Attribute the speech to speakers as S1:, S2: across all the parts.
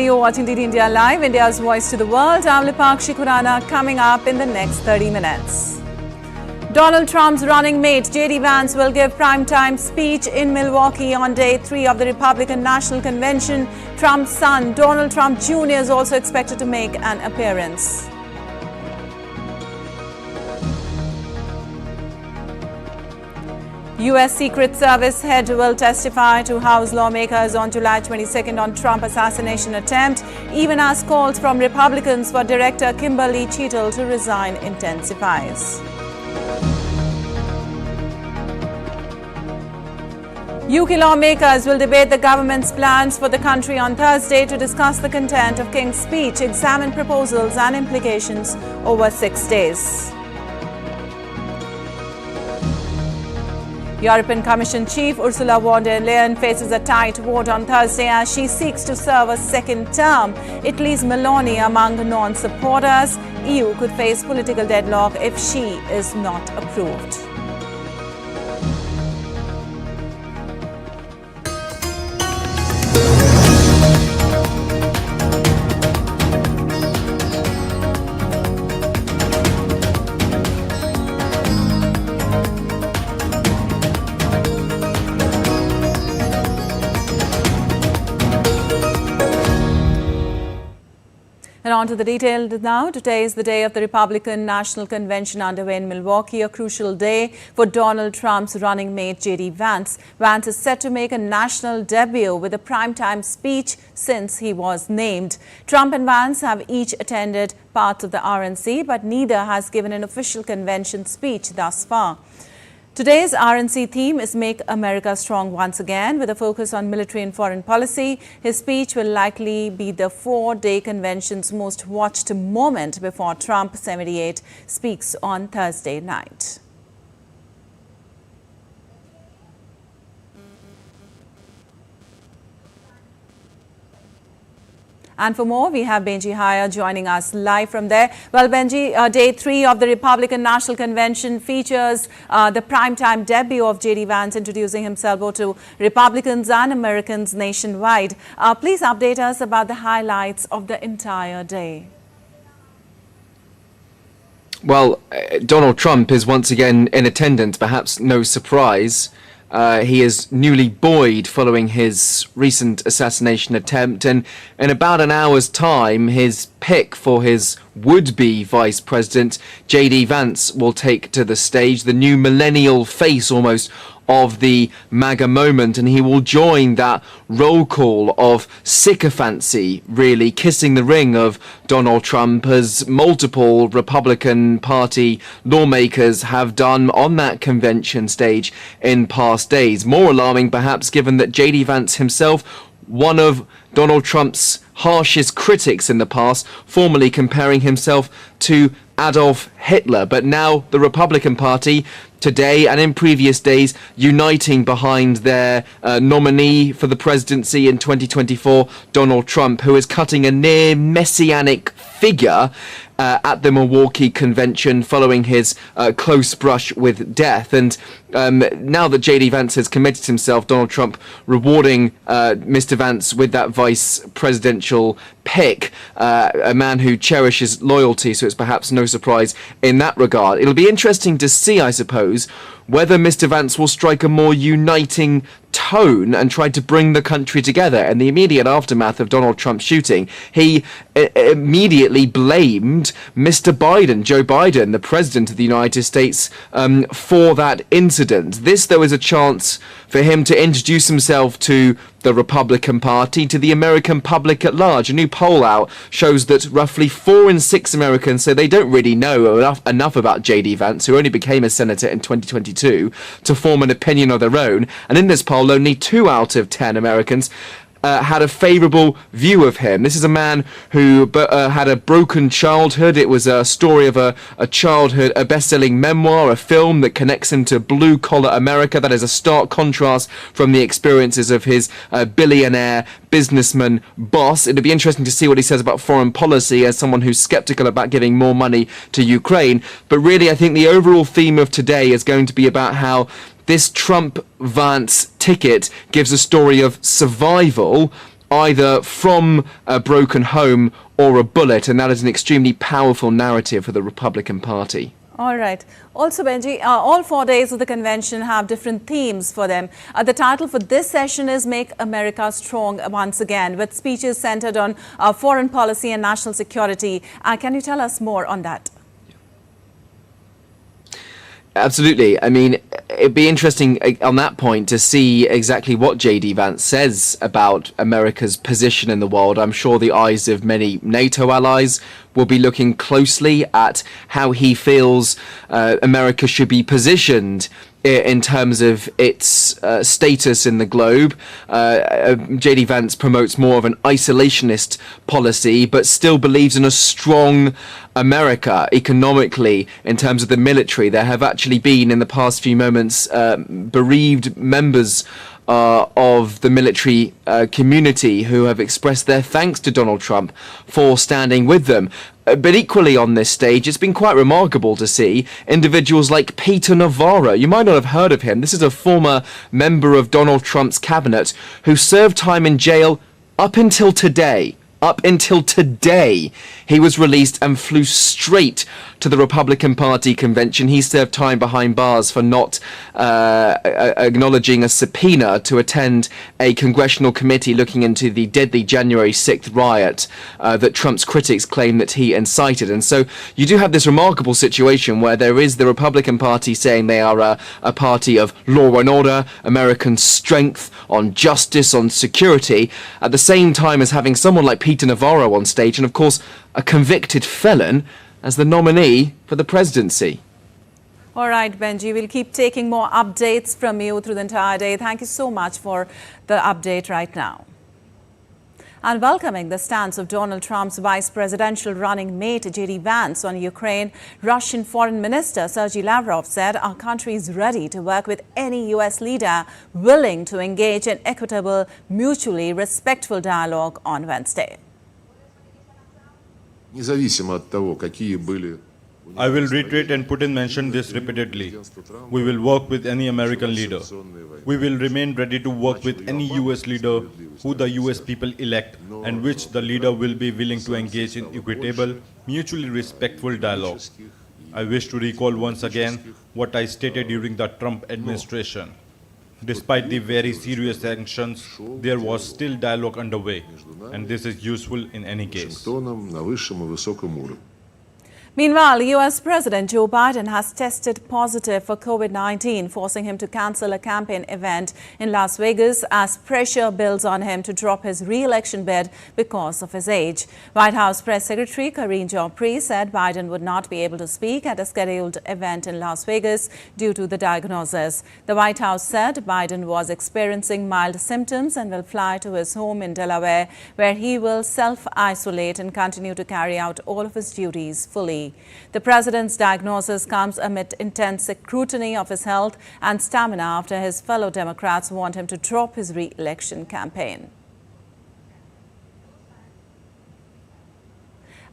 S1: You're watching DD India Live, India's voice to the world. I'm Lipakshi Khurana. Coming up in the next 30 minutes. Donald Trump's running mate, J.D. Vance, will give primetime speech in Milwaukee on day 3 of the Republican National Convention. Trump's son, Donald Trump Jr., is also expected to make an appearance. U.S. Secret Service head will testify to House lawmakers on July 22nd on Trump assassination attempt, even as calls from Republicans for Director Kimberly Cheatle to resign intensifies. UK lawmakers will debate the government's plans for the country on Thursday to discuss the content of King's speech, examine proposals and implications over 6 days. European Commission Chief Ursula von der Leyen faces a tight vote on Thursday as she seeks to serve a second term. Italy's Meloni among non-supporters. EU could face political deadlock if she is not approved. And on to the details now. Today is the day of the Republican National Convention underway in Milwaukee, a crucial day for Donald Trump's running mate, J.D. Vance. Vance is set to make a national debut with a primetime speech since he was named. Trump and Vance have each attended parts of the RNC, but neither has given an official convention speech thus far. Today's RNC theme is Make America Strong Once Again, with a focus on military and foreign policy. His speech will likely be the 4-day convention's most watched moment before Trump, 78, speaks on Thursday night. And for more, we have Benji Haya joining us live from there. Well, Benji, day 3 of the Republican National Convention features the primetime debut of J.D. Vance introducing himself both to Republicans and Americans nationwide. Please update us about the highlights of the entire day.
S2: Well, Donald Trump is once again in attendance, perhaps no surprise. He is newly buoyed following his recent assassination attempt, and in about an hour's time, his pick for his would-be vice president, J.D. Vance, will take to the stage, the new millennial face almost of the MAGA moment, and he will join that roll call of sycophancy, really kissing the ring of Donald Trump, as multiple Republican Party lawmakers have done on that convention stage in past days. More alarming, perhaps, given that J.D. Vance himself, one of Donald Trump's harshest critics in the past, formerly comparing himself to Adolf Hitler, but now the Republican Party today and in previous days uniting behind their nominee for the presidency in 2024, Donald Trump, who is cutting a near messianic figure at the Milwaukee convention following his close brush with death. And now that J.D. Vance has committed himself, Donald Trump rewarding Mr. Vance with that vice presidential pick, a man who cherishes loyalty, so it's perhaps no surprise in that regard. It'll be interesting to see, I suppose, whether Mr. Vance will strike a more uniting tone and try to bring the country together. In the immediate aftermath of Donald Trump's shooting, he immediately blamed Mr. Biden, Joe Biden, the president of the United States, for that incident. This, though, is a chance for him to introduce himself to the Republican Party, to the American public at large. A new poll out shows that roughly 4 in 6 Americans say they don't really know enough about J.D. Vance, who only became a senator in 2022, to form an opinion of their own. And in this poll, only 2 out of 10 Americans had a favourable view of him. This is a man who had a broken childhood. It was a story of a childhood, a best-selling memoir, a film that connects him to blue-collar America. That is a stark contrast from the experiences of his billionaire businessman boss. It'd be interesting to see what he says about foreign policy as someone who's sceptical about giving more money to Ukraine. But really, I think the overall theme of today is going to be about how this Trump-Vance ticket gives a story of survival either from a broken home or a bullet, and that is an extremely powerful narrative for the Republican Party.
S1: All right. Also, Benji, all 4 days of the convention have different themes for them. The title for this session is Make America Strong Once Again, with speeches centered on foreign policy and national security. Can you tell us more on that?
S2: Absolutely. I mean, it'd be interesting on that point to see exactly what J.D. Vance says about America's position in the world. I'm sure the eyes of many NATO allies will be looking closely at how he feels America should be positioned in terms of its status in the globe. J.D. Vance promotes more of an isolationist policy, but still believes in a strong America economically. In terms of the military, there have actually been in the past few moments bereaved members of the military community who have expressed their thanks to Donald Trump for standing with them. But equally on this stage, it's been quite remarkable to see individuals like Peter Navarro. You might not have heard of him. This is a former member of Donald Trump's cabinet who served time in jail up until today. Up until today, he was released and flew straight to the Republican Party convention. He served time behind bars for not acknowledging a subpoena to attend a congressional committee looking into the deadly January 6th riot that Trump's critics claim that he incited. And so you do have this remarkable situation where there is the Republican Party saying they are a party of law and order, American strength, on justice, on security, at the same time as having someone like Peter Navarro on stage, and of course a convicted felon, as the nominee for the presidency.
S1: All right, Benji, we'll keep taking more updates from you through the entire day. Thank you so much for the update right now. And welcoming the stance of Donald Trump's vice presidential running mate, J.D. Vance, on Ukraine, Russian Foreign Minister Sergei Lavrov said our country is ready to work with any U.S. leader willing to engage in equitable, mutually respectful dialogue on Wednesday.
S3: I will reiterate and Putin mentioned this repeatedly. We will work with any American leader. We will remain ready to work with any US leader who the US people elect and which the leader will be willing to engage in equitable, mutually respectful dialogue. I wish to recall once again what I stated during the Trump administration. Despite the very serious sanctions, there was still dialogue underway, and this is useful in any case.
S1: Meanwhile, U.S. President Joe Biden has tested positive for COVID-19, forcing him to cancel a campaign event in Las Vegas as pressure builds on him to drop his re-election bid because of his age. White House Press Secretary Karine Jean-Pierre said Biden would not be able to speak at a scheduled event in Las Vegas due to the diagnosis. The White House said Biden was experiencing mild symptoms and will fly to his home in Delaware, where he will self-isolate and continue to carry out all of his duties fully. The president's diagnosis comes amid intense scrutiny of his health and stamina after his fellow Democrats want him to drop his re-election campaign.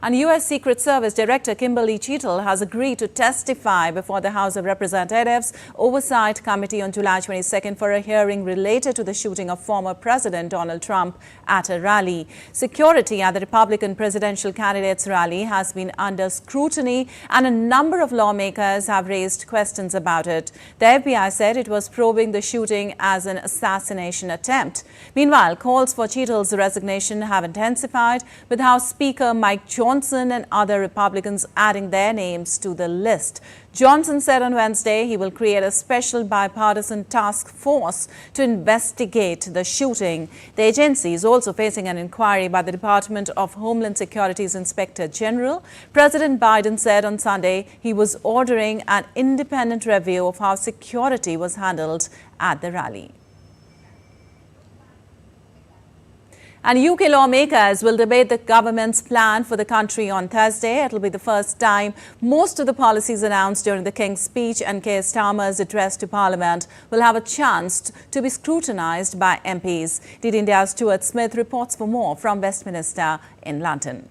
S1: And U.S. Secret Service Director Kimberly Cheatle has agreed to testify before the House of Representatives Oversight Committee on July 22nd for a hearing related to the shooting of former President Donald Trump at a rally. Security at the Republican presidential candidate's rally has been under scrutiny, and a number of lawmakers have raised questions about it. The FBI said it was probing the shooting as an assassination attempt. Meanwhile, calls for Cheatle's resignation have intensified, with House Speaker Mike Johnson and other Republicans adding their names to the list. Johnson said on Wednesday he will create a special bipartisan task force to investigate the shooting. The agency is also facing an inquiry by the Department of Homeland Security's Inspector General. President Biden said on Sunday he was ordering an independent review of how security was handled at the rally. And UK lawmakers will debate the government's plan for the country on Thursday. It will be the first time most of the policies announced during the King's speech and Keir Starmer's address to Parliament will have a chance to be scrutinised by MPs. DD India's Stuart Smith reports for more from Westminster in London.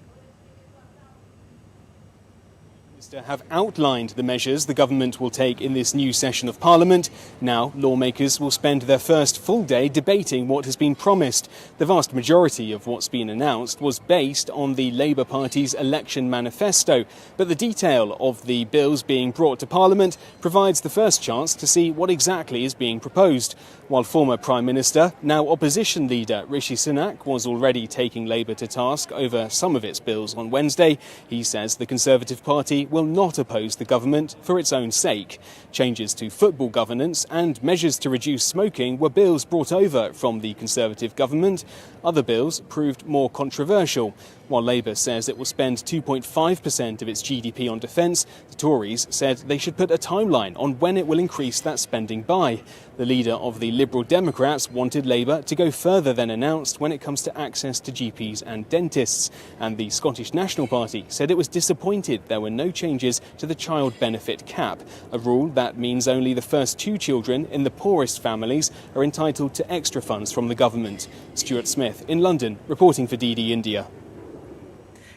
S4: have outlined the measures the government will take in this new session of Parliament. Now, lawmakers will spend their first full day debating what has been promised. The vast majority of what's been announced was based on the Labour Party's election manifesto, but the detail of the bills being brought to Parliament provides the first chance to see what exactly is being proposed. While former Prime Minister, now opposition leader Rishi Sunak was already taking Labour to task over some of its bills on Wednesday, he says the Conservative Party will not oppose the government for its own sake. Changes to football governance and measures to reduce smoking were bills brought over from the Conservative government. Other bills proved more controversial. While Labour says it will spend 2.5% of its GDP on defence, the Tories said they should put a timeline on when it will increase that spending by. The leader of the Liberal Democrats wanted Labour to go further than announced when it comes to access to GPs and dentists. And the Scottish National Party said it was disappointed there were no changes to the child benefit cap, a rule that means only the first two children in the poorest families are entitled to extra funds from the government. Stuart Smith in London, reporting for DD India.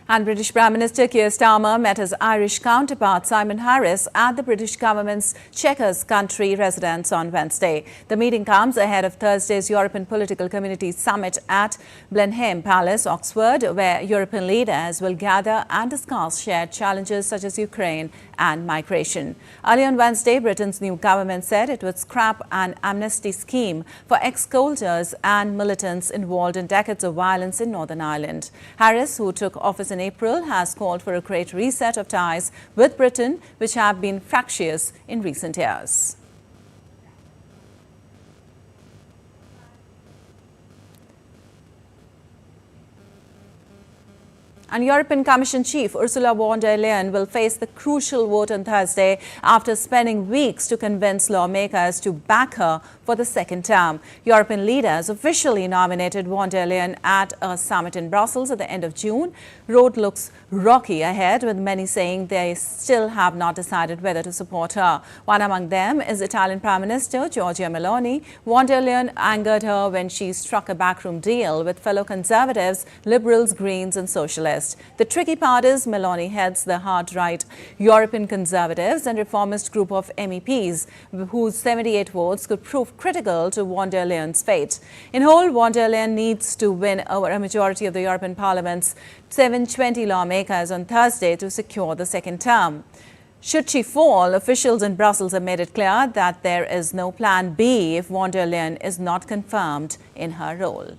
S1: And British Prime Minister Keir Starmer met his Irish counterpart Simon Harris at the British government's Chequers country residence on Wednesday. The meeting comes ahead of Thursday's European Political Community Summit at Blenheim Palace, Oxford, where European leaders will gather and discuss shared challenges such as Ukraine and migration. Early on Wednesday, Britain's new government said it would scrap an amnesty scheme for ex-soldiers and militants involved in decades of violence in Northern Ireland. Harris, who took office in April, has called for a great reset of ties with Britain, which have been fractious in recent years. And European Commission Chief Ursula von der Leyen will face the crucial vote on Thursday after spending weeks to convince lawmakers to back her for the second term. European leaders officially nominated von der Leyen at a summit in Brussels at the end of June. Road looks rocky ahead, with many saying they still have not decided whether to support her. One among them is Italian Prime Minister Giorgia Meloni. Von der Leyen angered her when she struck a backroom deal with fellow Conservatives, Liberals, Greens and Socialists. The tricky part is Meloni heads the hard-right European Conservatives and Reformist group of MEPs, whose 78 votes could prove critical to von der Leyen's fate. In whole, von der Leyen needs to win over a majority of the European Parliament's 720 lawmakers on Thursday to secure the second term. Should she fall, officials in Brussels have made it clear that there is no plan B if von der Leyen is not confirmed in her role.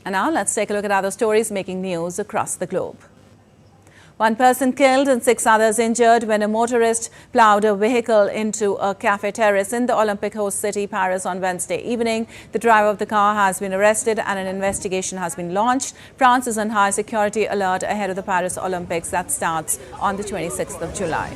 S1: And now let's take a look at other stories making news across the globe. One person killed and 6 others injured when a motorist ploughed a vehicle into a cafe terrace in the Olympic host city Paris on Wednesday evening. The driver of the car has been arrested and an investigation has been launched. France is on high security alert ahead of the Paris Olympics that starts on the 26th of July.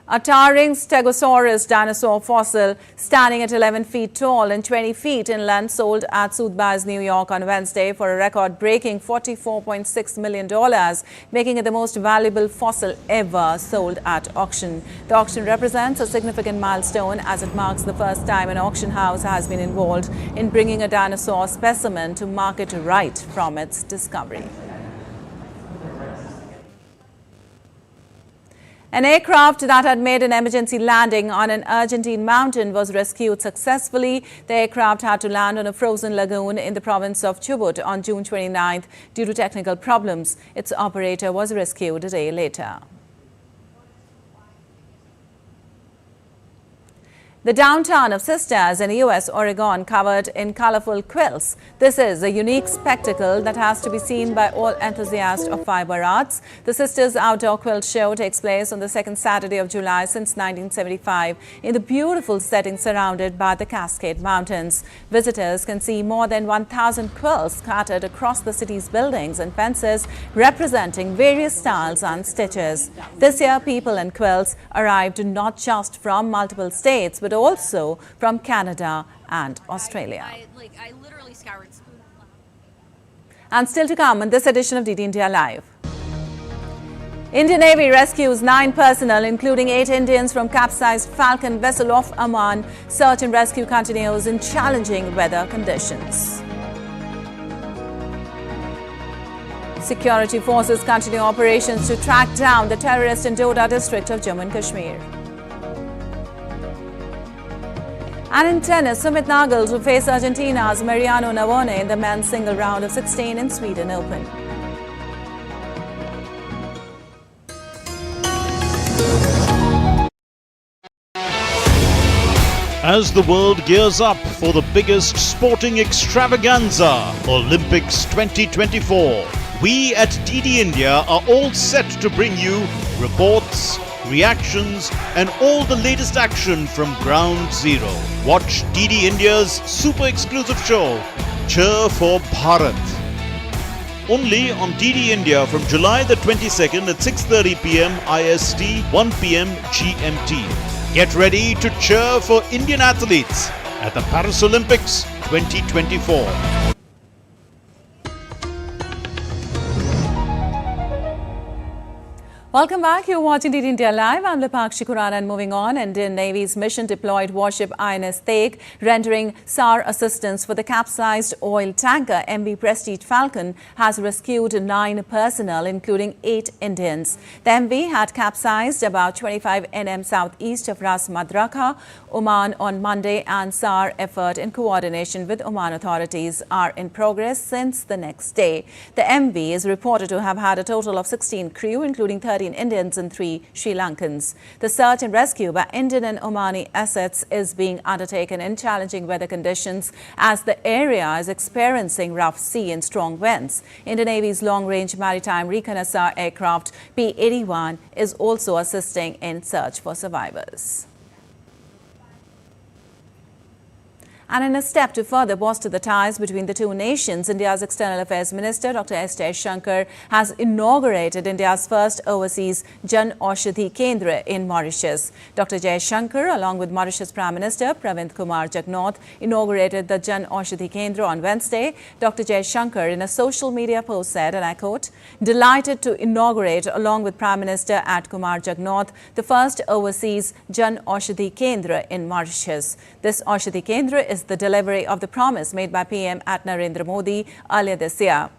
S1: A towering Stegosaurus dinosaur fossil standing at 11 feet tall and 20 feet inland sold at Sotheby's, New York on Wednesday for a record-breaking $44.6 million, making it the most valuable fossil ever sold at auction. The auction represents a significant milestone as it marks the first time an auction house has been involved in bringing a dinosaur specimen to market right from its discovery. An aircraft that had made an emergency landing on an Argentine mountain was rescued successfully. The aircraft had to land on a frozen lagoon in the province of Chubut on June 29th due to technical problems. Its operator was rescued a day later. The downtown of Sisters in U.S. Oregon covered in colorful quilts. This is a unique spectacle that has to be seen by all enthusiasts of fiber arts. The Sisters Outdoor Quilt Show takes place on the second Saturday of July since 1975 in the beautiful setting surrounded by the Cascade Mountains. Visitors can see more than 1,000 quilts scattered across the city's buildings and fences representing various styles and stitches. This year, people and quilts arrived not just from multiple states but also from Canada and Australia.
S5: I literally scoured.
S1: And still to come in this edition of DD India Live. Indian Navy rescues 9 personnel, including 8 Indians from capsized Falcon vessel off Oman. Search and rescue continues in challenging weather conditions. Security forces continue operations to track down the terrorist in Doordarshan district of Jammu and Kashmir. And in tennis, Sumit Nagal to face Argentina's Mariano Navone in the men's single round of 16 in Sweden Open.
S5: As the world gears up for the biggest sporting extravaganza, Olympics 2024, we at DD India are all set to bring you reports, reactions and all the latest action from Ground Zero. Watch DD India's super exclusive show, Cheer for Bharat. Only on DD India from July the 22nd at 6:30 p.m. IST, 1 p.m. GMT. Get ready to cheer for Indian athletes at the Paris Olympics 2024.
S1: Welcome back. You're watching DD India Live. I'm Lipakshi Khurana, and moving on, Indian Navy's mission-deployed warship INS Teg rendering SAR assistance for the capsized oil tanker MV Prestige Falcon has rescued 9 personnel, including 8 Indians. The MV had capsized about 25 nm southeast of Ras Madraka, Oman on Monday, and SAR effort in coordination with Oman authorities are in progress since the next day. The MV is reported to have had a total of 16 crew, including 13 Indians and 3 Sri Lankans. The search and rescue by Indian and Omani assets is being undertaken in challenging weather conditions as the area is experiencing rough sea and strong winds. Indian Navy's long-range maritime reconnaissance aircraft P-81 is also assisting in search for survivors. And in a step to further bolster the ties between the two nations, India's External Affairs Minister Dr. S. Jaishankar has inaugurated India's first overseas Jan Aushadhi Kendra in Mauritius. Dr. Jaishankar, along with Mauritius Prime Minister Pravind Kumar Jagnauth, inaugurated the Jan Aushadhi Kendra on Wednesday. Dr. Jaishankar, in a social media post, said, and I quote, "Delighted to inaugurate, along with Prime Minister Kumar Jagnauth, the first overseas Jan Aushadhi Kendra in Mauritius. This Aushadhi Kendra is the delivery of the promise made by PM Narendra Modi earlier this year."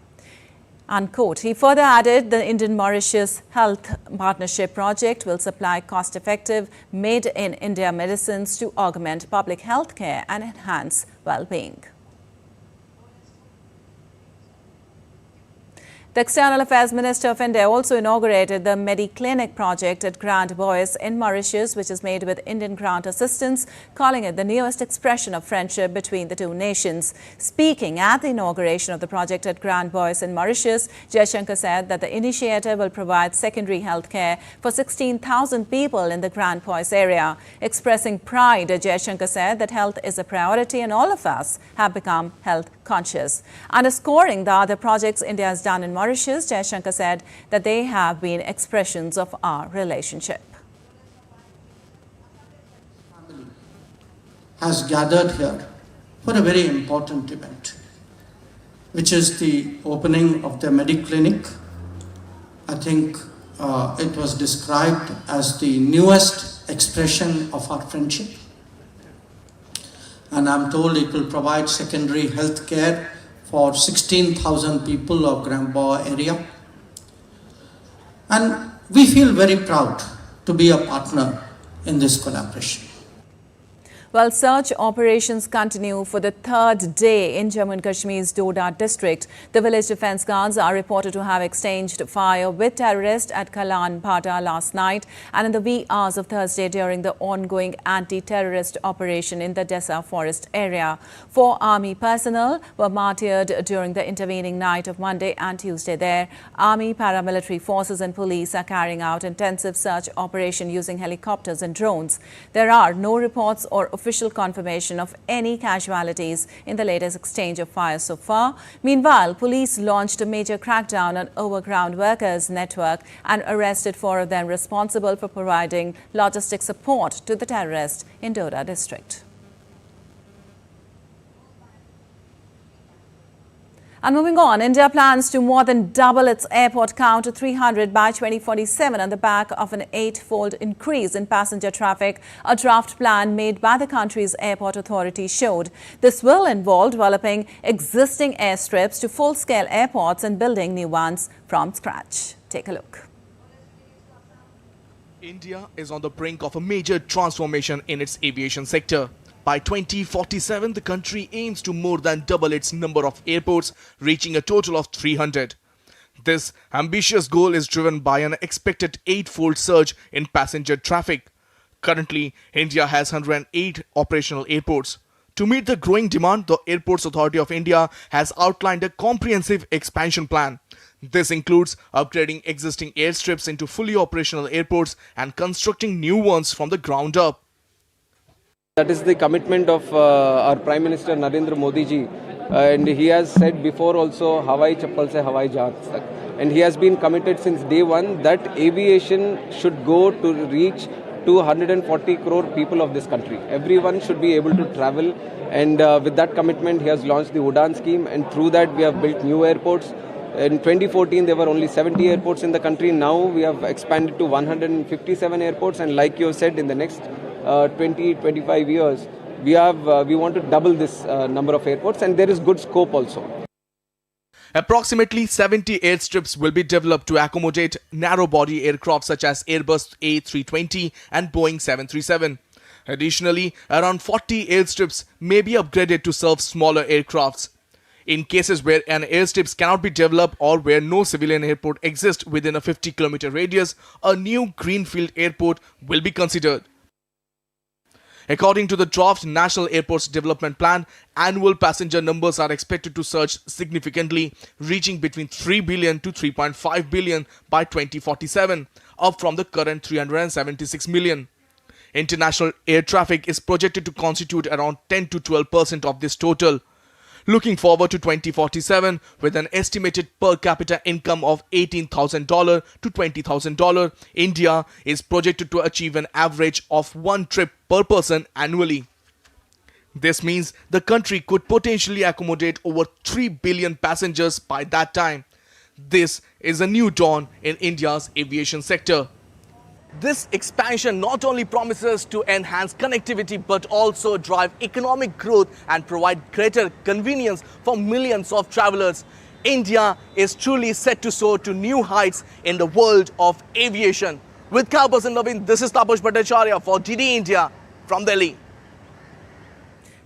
S1: Unquote. He further added the Indian-Mauritius Health Partnership Project will supply cost-effective, made-in-India medicines to augment public health care and enhance well-being. The External Affairs Minister of India also inaugurated the Mediclinic project at Grand Bois in Mauritius, which is made with Indian grant assistance, calling it the newest expression of friendship between the two nations. Speaking at the inauguration of the project at Grand Bois in Mauritius, Jaishankar said that the initiative will provide secondary health care for 16,000 people in the Grand Bois area. Expressing pride, Jaishankar said that health is a priority and all of us have become health conscious. Underscoring the other projects India has done in Mauritius, Jaishankar said that they have been expressions of our relationship.
S6: Has gathered here for a very important event, which is the opening of the Mediclinic. I think it was described as the newest expression of our friendship. And I'm told it will provide secondary health care for 16,000 people of Gramboa area. And we feel very proud to be a partner in this collaboration.
S1: Well, search operations continue for the 3rd day in Jammu and Kashmir's Doordarshan district. The village defence guards are reported to have exchanged fire with terrorists at Kalan Bhata last night and in the wee hours of Thursday during the ongoing anti-terrorist operation in the Dessa forest area. 4 army personnel were martyred during the intervening night of Monday and Tuesday there. Army, paramilitary forces and police are carrying out intensive search operation using helicopters and drones. There are no reports or official confirmation of any casualties in the latest exchange of fire so far. Meanwhile, police launched a major crackdown on overground workers network and arrested 4 of them responsible for providing logistic support to the terrorists in Doordarshan district. And moving on, India plans to more than double its airport count to 300 by 2047 on the back of an 8-fold increase in passenger traffic. A draft plan made by the country's airport authority showed. This will involve developing existing airstrips to full-scale airports and building new ones from scratch. Take a look.
S7: India is on the brink of a major transformation in its aviation sector. By 2047, the country aims to more than double its number of airports, reaching a total of 300. This ambitious goal is driven by an expected 8-fold surge in passenger traffic. Currently, India has 108 operational airports. To meet the growing demand, the Airports Authority of India has outlined a comprehensive expansion plan. This includes upgrading existing airstrips into fully operational airports and constructing new ones from the ground up.
S8: That is the commitment of our Prime Minister Narendra Modi ji, and he has said before also Hawai Chappal se Hawai Jahat tak. And he has been committed since day one that aviation should go to reach 240 crore people of this country. Everyone should be able to travel, and with that commitment he has launched the Udan scheme, and through that we have built new airports. In 2014 there were only 70 airports in the country. Now we have expanded to 157 airports, and like you have said, in the next 20-25 years, we want to double this number of airports, and there is good scope also.
S7: Approximately 70 airstrips will be developed to accommodate narrow-body aircraft such as Airbus A320 and Boeing 737. Additionally, around 40 airstrips may be upgraded to serve smaller aircrafts. In cases where an airstrip cannot be developed or where no civilian airport exists within a 50-kilometer radius, a new greenfield airport will be considered. According to the draft National Airports Development Plan, annual passenger numbers are expected to surge significantly, reaching between 3 billion to 3.5 billion by 2047, up from the current 376 million. International air traffic is projected to constitute around 10 to 12% of this total. Looking forward to 2047, with an estimated per capita income of $18,000 to $20,000, India is projected to achieve an average of one trip per person annually. This means the country could potentially accommodate over 3 billion passengers by that time. This is a new dawn in India's aviation sector. This expansion not only promises to enhance connectivity but also drive economic growth and provide greater convenience for millions of travelers. India is truly set to soar to new heights in the world of aviation. With Cowperson Naveen, this is Taposh Bhattacharya for DD India from Delhi.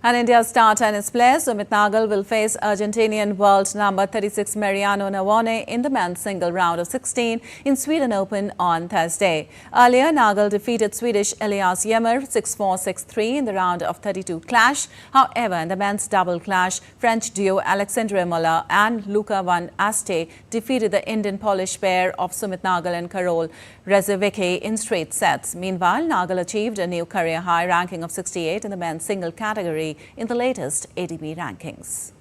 S1: And India's star tennis player Sumit Nagal will face Argentinian world number 36 Mariano Navone in the men's single round of 16 in Sweden Open on Thursday. Earlier, Nagal defeated Swedish Elias Ymer 6-4, 6-3 in the round of 32 clash. However, in the men's double clash, French duo Alexandre Moller and Luca van Aste defeated the Indian-Polish pair of Sumit Nagal and Karol Rezevicki in straight sets. Meanwhile, Nagal achieved a new career high ranking of 68 in the men's single category in the latest ATP rankings.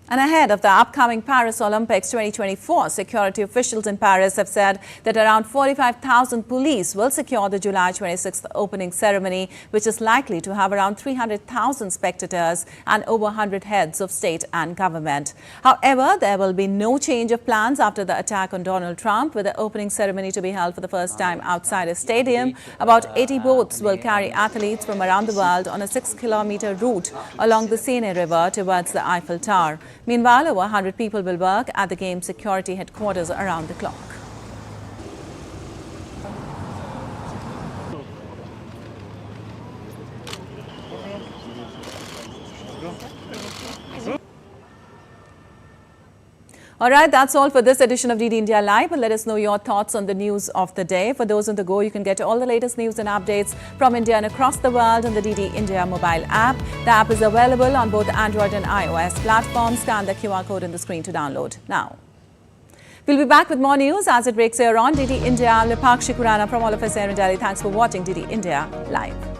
S1: And ahead of the upcoming Paris Olympics 2024, security officials in Paris have said that around 45,000 police will secure the July 26th opening ceremony, which is likely to have around 300,000 spectators and over 100 heads of state and government. However, there will be no change of plans after the attack on Donald Trump, with the opening ceremony to be held for the first time outside a stadium. About 80 boats will carry athletes from around the world on a 6-kilometer route along the Seine River towards the Eiffel Tower. Meanwhile, over 100 people will work at the game's security headquarters around the clock. All right, that's all for this edition of DD India Live. But let us know your thoughts on the news of the day. For those on the go, you can get all the latest news and updates from India and across the world on the DD India mobile app. The app is available on both Android and iOS platforms. Scan the QR code on the screen to download now. We'll be back with more news as it breaks here on DD India. I'm Lipakshi Kurana from all of us here in Delhi. Thanks for watching DD India Live.